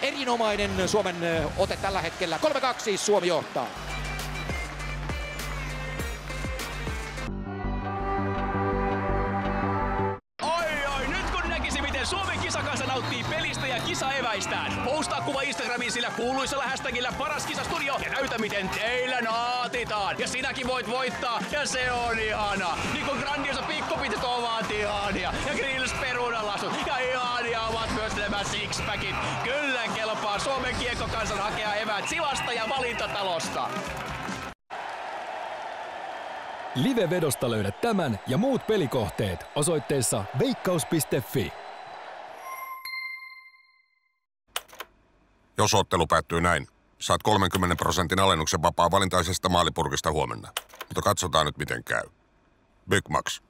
Erinomainen Suomen ote tällä hetkellä. 3-2 Suomi johtaa. Suomen kisakansa nauttii pelistä ja kisaeväistään. Postaa kuva Instagramiin sillä kuuluisella hashtagillä #paraskisastudio ja näytä miten teillä naatitaan. Ja sinäkin voit voittaa ja se on ihana. Niin kuin grandiosa pikkupitet ovat ihania ja grills perunalasut ja ihania ovat myös nämä sixpackit. Kyllä kelpaa Suomen kiekkokansan hakea eväät Sivasta ja Valintatalosta. Live-vedosta löydät tämän ja muut pelikohteet osoitteessa veikkaus.fi. Jos ottelu päättyy näin, saat 30% alennuksen vapaa-valintaisesta maalipurkista huomenna. Mutta katsotaan nyt miten käy. Big Max.